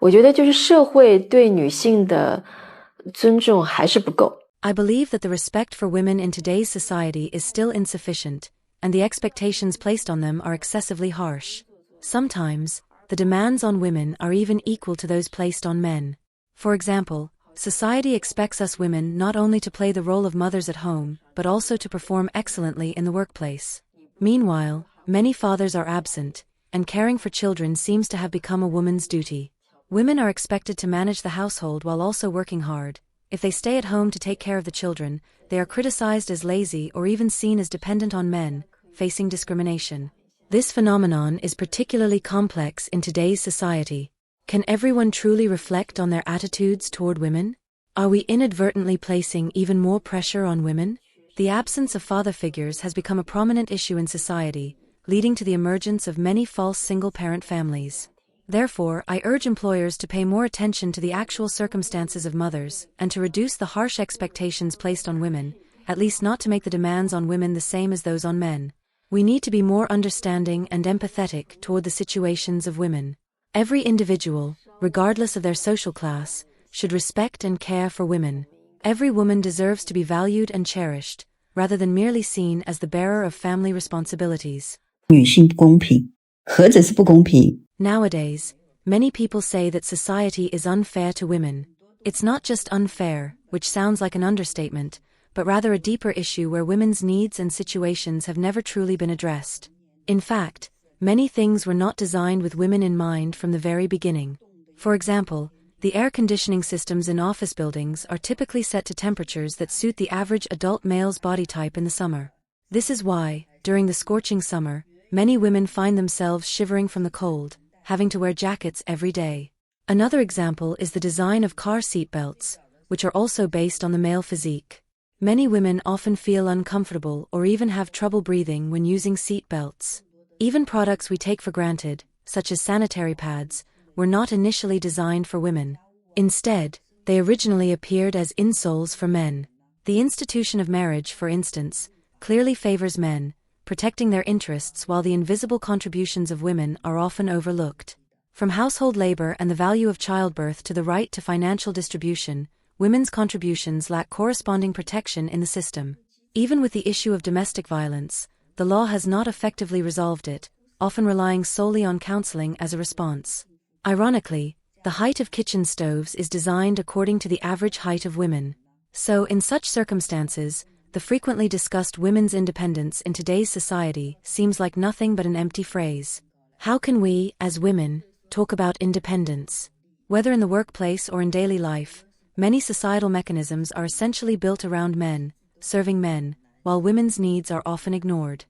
我觉得就是社会对女性的尊重还是不够。I believe that the respect for women in today's society is still insufficient, and the expectations placed on them are excessively harsh. Sometimes, the demands on women are even equal to those placed on men. For example, society expects us women not only to play the role of mothers at home, but also to perform excellently in the workplace. Meanwhile, many fathers are absent, and caring for children seems to have become a woman's duty. Women are expected to manage the household while also working hard. If they stay at home to take care of the children, they are criticized as lazy or even seen as dependent on men, facing discrimination. This phenomenon is particularly complex in today's society. Can everyone truly reflect on their attitudes toward women? Are we inadvertently placing even more pressure on women? The absence of father figures has become a prominent issue in society, leading to the emergence of many false single-parent families. Therefore, I urge employers to pay more attention to the actual circumstances of mothers, and to reduce the harsh expectations placed on women, at least not to make the demands on women the same as those on men. We need to be more understanding and empathetic toward the situations of women. Every individual, regardless of their social class, should respect and care for women. Every woman deserves to be valued and cherished, rather than merely seen as the bearer of family responsibilities. 女性不公平，何止是不公平？ Nowadays, many people say that society is unfair to women. It's not just unfair, which sounds like an understatement, but rather a deeper issue where women's needs and situations have never truly been addressed. In fact, many things were not designed with women in mind from the very beginning. For example, the air conditioning systems in office buildings are typically set to temperatures that suit the average adult male's body type in the summer. This is why, during the scorching summer, many women find themselves shivering from the cold, having to wear jackets every day. Another example is the design of car seat belts, which are also based on the male physique. Many women often feel uncomfortable or even have trouble breathing when using seat belts. Even products we take for granted, such as sanitary pads, were not initially designed for women. Instead, they originally appeared as insoles for men. The institution of marriage, for instance, clearly favors men, protecting their interests while the invisible contributions of women are often overlooked. From household labor and the value of childbirth to the right to financial distribution, women's contributions lack corresponding protection in the system. Even with the issue of domestic violence, the law has not effectively resolved it, often relying solely on counseling as a response. Ironically, the height of kitchen stoves is designed according to the average height of women. So, in such circumstances, the frequently discussed women's independence in today's society seems like nothing but an empty phrase. How can we, as women, talk about independence? Whether in the workplace or in daily life, many societal mechanisms are essentially built around men, serving men, while women's needs are often ignored.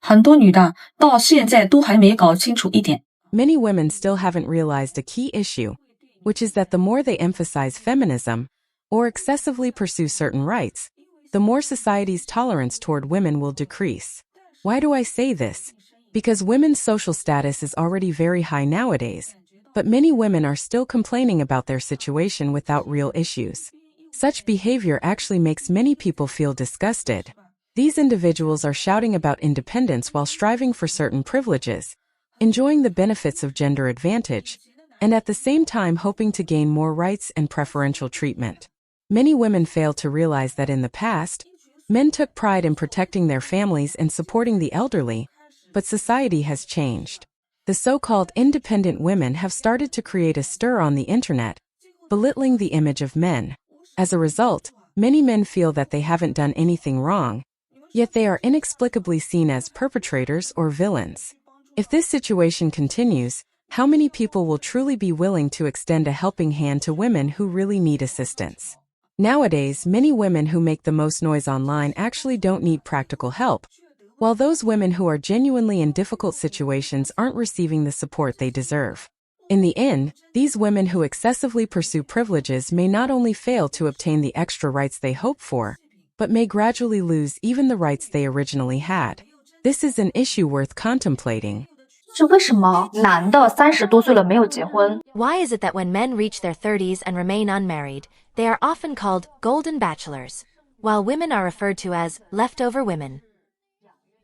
很多女的到现在都还没搞清楚一点。 Many women still haven't realized a key issue, which is that the more they emphasize feminism, or excessively pursue certain rights, the more society's tolerance toward women will decrease. Why do I say this? Because women's social status is already very high nowadays, but many women are still complaining about their situation without real issues. Such behavior actually makes many people feel disgusted. These individuals are shouting about independence while striving for certain privileges, enjoying the benefits of gender advantage, and at the same time hoping to gain more rights and preferential treatment. Many women fail to realize that in the past, men took pride in protecting their families and supporting the elderly, but society has changed. The so-called independent women have started to create a stir on the internet, belittling the image of men. As a result, many men feel that they haven't done anything wrong, yet they are inexplicably seen as perpetrators or villains. If this situation continues, how many people will truly be willing to extend a helping hand to women who really need assistance? Nowadays, many women who make the most noise online actually don't need practical help, while those women who are genuinely in difficult situations aren't receiving the support they deserve. In the end, these women who excessively pursue privileges may not only fail to obtain the extra rights they hope for, but may gradually lose even the rights they originally had. This is an issue worth contemplating. 是为什么男的30多岁了没有结婚？ Why is it that when men reach their 30s and remain unmarried, they are often called golden bachelors, while women are referred to as leftover women?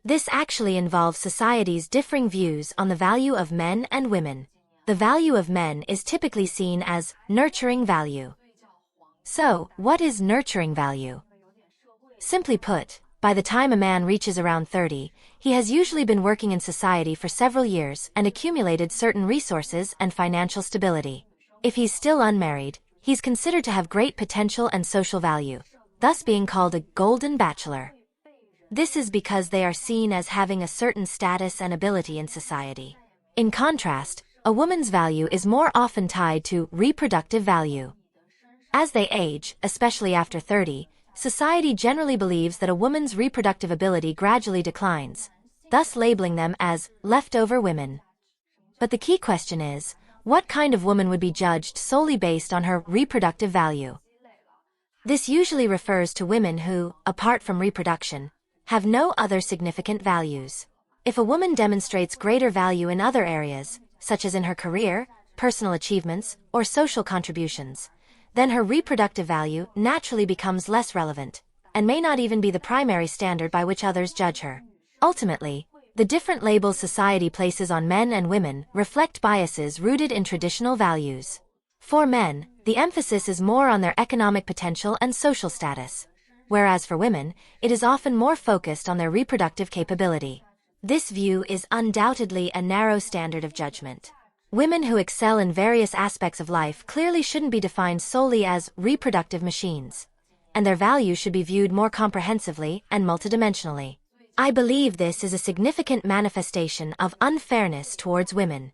This actually involves society's differing views on the value of men and women. the value of men is typically seen as nurturing value. So, what is nurturing value? Simply put, by the time a man reaches around 30, he has usually been working in society for several years and accumulated certain resources and financial stability. If he's still unmarried, he's considered to have great potential and social value, thus being called a golden bachelor. This is because they are seen as having a certain status and ability in society. In contrast, a woman's value is more often tied to reproductive value. As they age, especially after 30, society generally believes that a woman's reproductive ability gradually declines, thus labeling them as leftover women. But the key question is, what kind of woman would be judged solely based on her reproductive value? This usually refers to women who, apart from reproduction, have no other significant values. If a woman demonstrates greater value in other areas, such as in her career, personal achievements, or social contributions, then her reproductive value naturally becomes less relevant, and may not even be the primary standard by which others judge her. Ultimately, the different labels society places on men and women reflect biases rooted in traditional values. For men, the emphasis is more on their economic potential and social status, whereas for women, it is often more focused on their reproductive capability. This view is undoubtedly a narrow standard of judgment. Women who excel in various aspects of life clearly shouldn't be defined solely as reproductive machines, and their value should be viewed more comprehensively and multidimensionally. I believe this is a significant manifestation of unfairness towards women.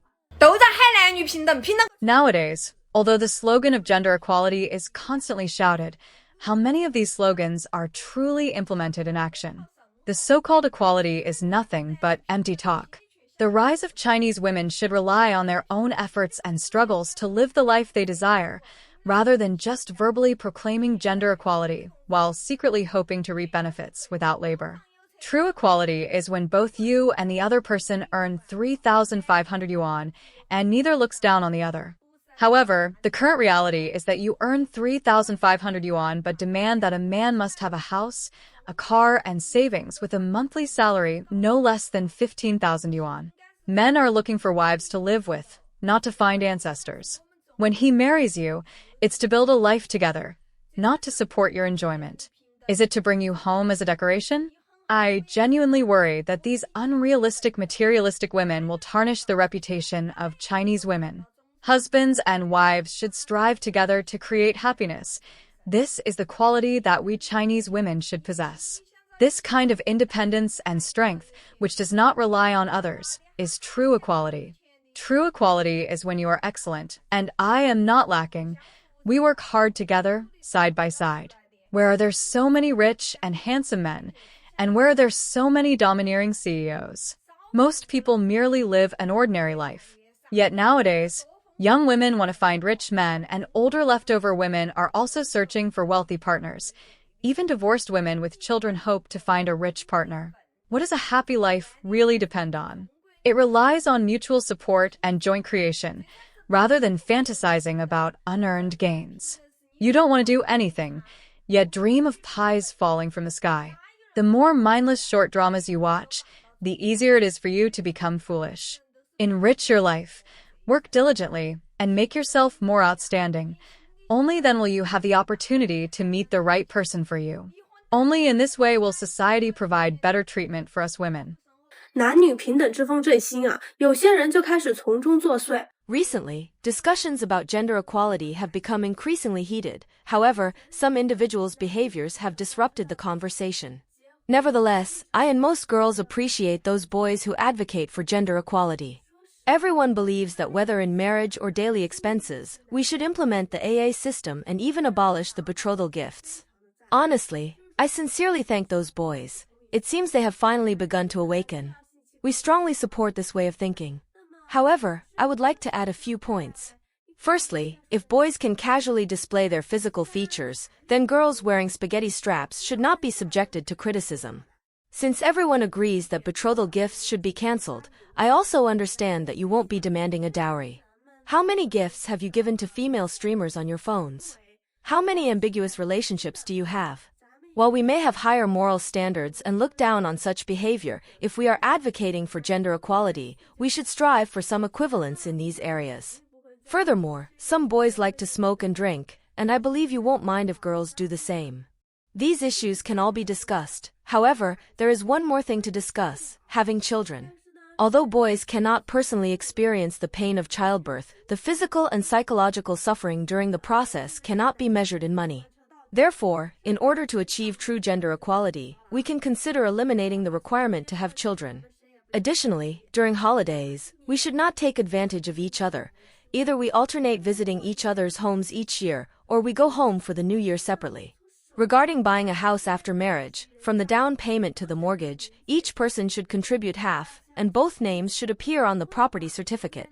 Nowadays, although the slogan of gender equality is constantly shouted, how many of these slogans are truly implemented in action? The so-called equality is nothing but empty talk. The rise of Chinese women should rely on their own efforts and struggles to live the life they desire, rather than just verbally proclaiming gender equality while secretly hoping to reap benefits without labor. True equality is when both you and the other person earn 3,500 yuan and neither looks down on the other. However, the current reality is that you earn 3,500 yuan but demand that a man must have a house, a car, and savings with a monthly salary no less than 15,000 yuan. Men are looking for wives to live with, not to find ancestors. When he marries you, it's to build a life together, not to support your enjoyment. Is it to bring you home as a decoration? I genuinely worry that these unrealistic materialistic women will tarnish the reputation of Chinese women. Husbands and wives should strive together to create happiness. This is the quality that we Chinese women should possess. This kind of independence and strength, which does not rely on others, is true equality. True equality is when you are excellent, and I am not lacking. We work hard together, side by side. Where are there so many rich and handsome men, and where are there so many domineering CEOs? Most people merely live an ordinary life. Yet nowadays, young women want to find rich men, and older leftover women are also searching for wealthy partners. Even divorced women with children hope to find a rich partner. What does a happy life really depend on? It relies on mutual support and joint creation, rather than fantasizing about unearned gains. You don't want to do anything, yet dream of pies falling from the sky. The more mindless short dramas you watch, the easier it is for you to become foolish. Enrich your life, work diligently, and make yourself more outstanding. Only then will you have the opportunity to meet the right person for you. Only in this way will society provide better treatment for us women. 男女平等之风最新啊，有些人就开始从中作祟。 Recently, discussions about gender equality have become increasingly heated. However, some individuals' behaviors have disrupted the conversation. Nevertheless, I and most girls appreciate those boys who advocate for gender equality. Everyone believes that whether in marriage or daily expenses, we should implement the AA system and even abolish the betrothal gifts. Honestly, I sincerely thank those boys. It seems they have finally begun to awaken. We strongly support this way of thinking. However, I would like to add a few points. Firstly, if boys can casually display their physical features, then girls wearing spaghetti straps should not be subjected to criticism. Since everyone agrees that betrothal gifts should be cancelled, I also understand that you won't be demanding a dowry. How many gifts have you given to female streamers on your phones? How many ambiguous relationships do you have? While we may have higher moral standards and look down on such behavior, if we are advocating for gender equality, we should strive for some equivalence in these areas. Furthermore, some boys like to smoke and drink, and I believe you won't mind if girls do the same. These issues can all be discussed. However, there is one more thing to discuss: having children. Although boys cannot personally experience the pain of childbirth, the physical and psychological suffering during the process cannot be measured in money. Therefore, in order to achieve true gender equality, we can consider eliminating the requirement to have children. Additionally, during holidays, we should not take advantage of each other. Either we alternate visiting each other's homes each year, or we go home for the new year separately. Regarding buying a house after marriage, from the down payment to the mortgage, each person should contribute half, and both names should appear on the property certificate.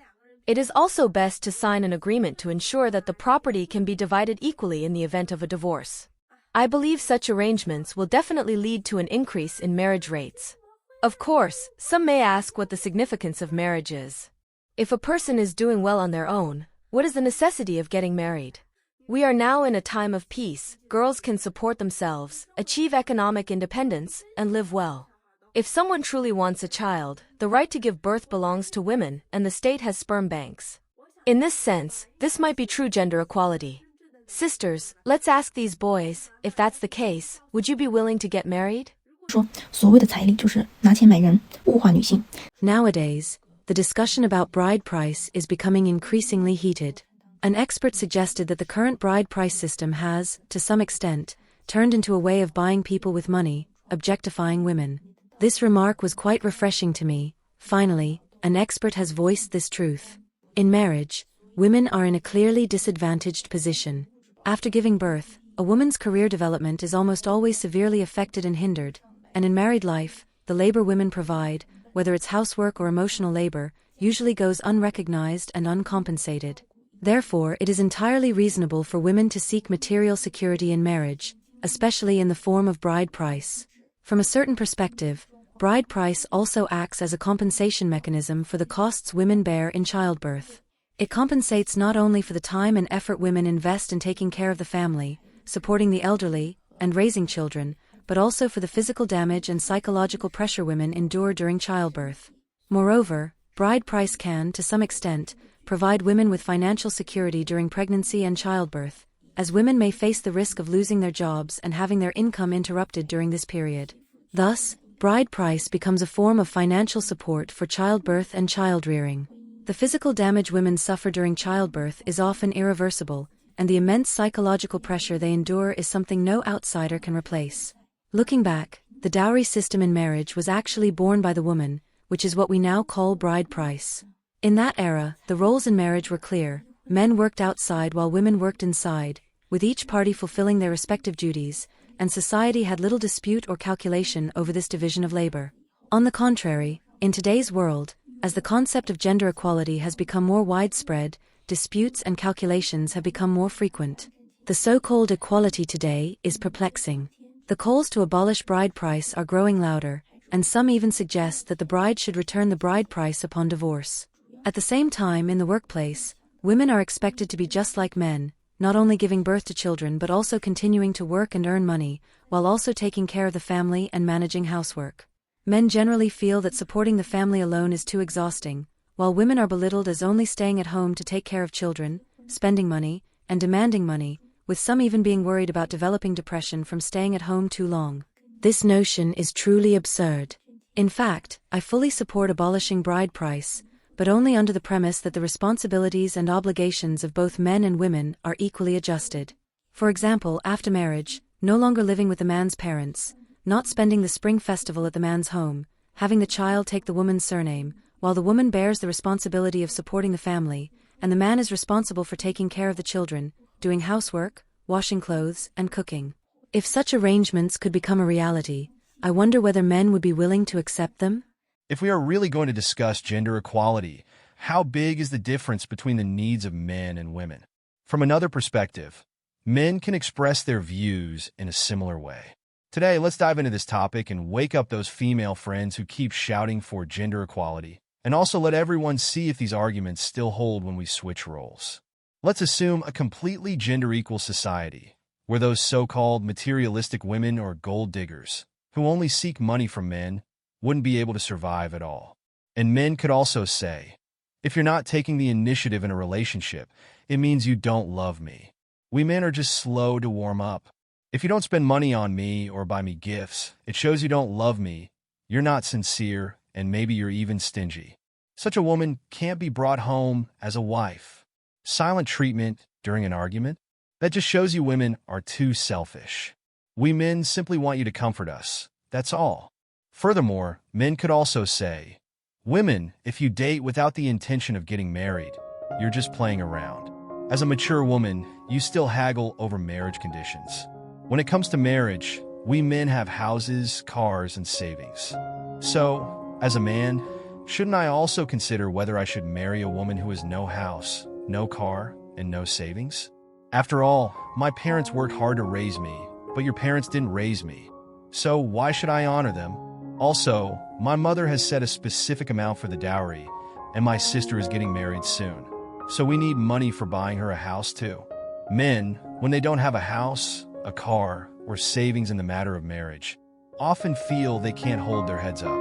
It is also best to sign an agreement to ensure that the property can be divided equally in the event of a divorce. I believe such arrangements will definitely lead to an increase in marriage rates. Of course, some may ask what the significance of marriage is. If a person is doing well on their own, what is the necessity of getting married? We are now in a time of peace. Girls can support themselves, achieve economic independence, and live well. If someone truly wants a child, the right to give birth belongs to women, and the state has sperm banks. In this sense, this might be true gender equality. Sisters, let's ask these boys, if that's the case, would you be willing to get married? 说所谓的彩礼就是拿钱买人，物化女性。 Nowadays, the discussion about bride price is becoming increasingly heated. An expert suggested that the current bride price system has, to some extent, turned into a way of buying people with money, objectifying women. This remark was quite refreshing to me. Finally, an expert has voiced this truth. In marriage, women are in a clearly disadvantaged position. After giving birth, a woman's career development is almost always severely affected and hindered, and in married life, the labor women provide, whether it's housework or emotional labor, usually goes unrecognized and uncompensated. Therefore, it is entirely reasonable for women to seek material security in marriage, especially in the form of bride price. From a certain perspective, bride price also acts as a compensation mechanism for the costs women bear in childbirth. It compensates not only for the time and effort women invest in taking care of the family, supporting the elderly, and raising children, but also for the physical damage and psychological pressure women endure during childbirth. Moreover, bride price can, to some extent, provide women with financial security during pregnancy and childbirth, as women may face the risk of losing their jobs and having their income interrupted during this period. Thus, bride price becomes a form of financial support for childbirth and child-rearing. The physical damage women suffer during childbirth is often irreversible, and the immense psychological pressure they endure is something no outsider can replace. Looking back, the dowry system in marriage was actually borne by the woman, which is what we now call bride price. In that era, the roles in marriage were clear. Men worked outside while women worked inside, with each party fulfilling their respective duties, and society had little dispute or calculation over this division of labor. On the contrary, in today's world, as the concept of gender equality has become more widespread, disputes and calculations have become more frequent. The so-called equality today is perplexing. The calls to abolish bride price are growing louder, and some even suggest that the bride should return the bride price upon divorce. At the same time, in the workplace, women are expected to be just like men, not only giving birth to children but also continuing to work and earn money, while also taking care of the family and managing housework. Men generally feel that supporting the family alone is too exhausting, while women are belittled as only staying at home to take care of children, spending money, and demanding money, with some even being worried about developing depression from staying at home too long. This notion is truly absurd. In fact, I fully support abolishing bride price, but only under the premise that the responsibilities and obligations of both men and women are equally adjusted. For example, after marriage, no longer living with the man's parents, not spending the spring festival at the man's home, having the child take the woman's surname, while the woman bears the responsibility of supporting the family, and the man is responsible for taking care of the children, doing housework, washing clothes, and cooking. If such arrangements could become a reality, I wonder whether men would be willing to accept them? If we are really going to discuss gender equality, how big is the difference between the needs of men and women? From another perspective, men can express their views in a similar way. Today, let's dive into this topic and wake up those female friends who keep shouting for gender equality, and also let everyone see if these arguments still hold when we switch roles. Let's assume a completely gender-equal society. where those so-called materialistic women or gold diggers who only seek money from men wouldn't be able to survive at all. And men could also say, if you're not taking the initiative in a relationship, it means you don't love me. We men are just slow to warm up. If you don't spend money on me or buy me gifts, it shows you don't love me, you're not sincere, and maybe you're even stingy. Such a woman can't be brought home as a wife. Silent treatment during an argument? That just shows you women are too selfish. We men simply want you to comfort us. That's all. Furthermore, men could also say, women, if you date without the intention of getting married, you're just playing around. As a mature woman, you still haggle over marriage conditions. When it comes to marriage, we men have houses, cars, and savings. So, as a man, shouldn't I also consider whether I should marry a woman who has no house, no car, and no savings? After all, my parents worked hard to raise me, but your parents didn't raise me. So why should I honor them? Also, my mother has set a specific amount for the dowry, and my sister is getting married soon. So we need money for buying her a house too. Men, when they don't have a house, a car, or savings in the matter of marriage, often feel they can't hold their heads up.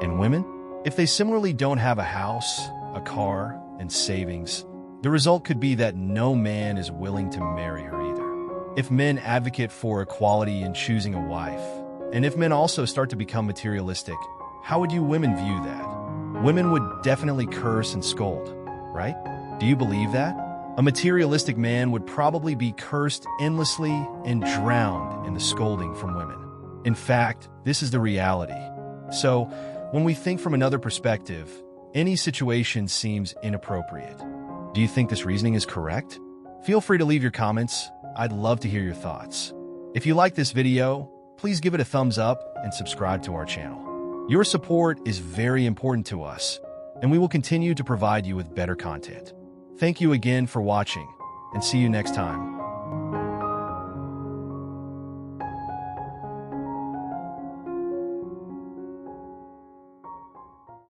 And women? If they similarly don't have a house, a car, and savings, the result could be that no man is willing to marry her either. If men advocate for equality in choosing a wife, and if men also start to become materialistic, how would you women view that? Women would definitely curse and scold, right? Do you believe that? A materialistic man would probably be cursed endlessly and drowned in the scolding from women. In fact, this is the reality. So, when we think from another perspective, any situation seems inappropriate. Do you think this reasoning is correct? Feel free to leave your comments. I'd love to hear your thoughts. If you like this video, please give it a thumbs up and subscribe to our channel. Your support is very important to us, and we will continue to provide you with better content. Thank you again for watching, and see you next time.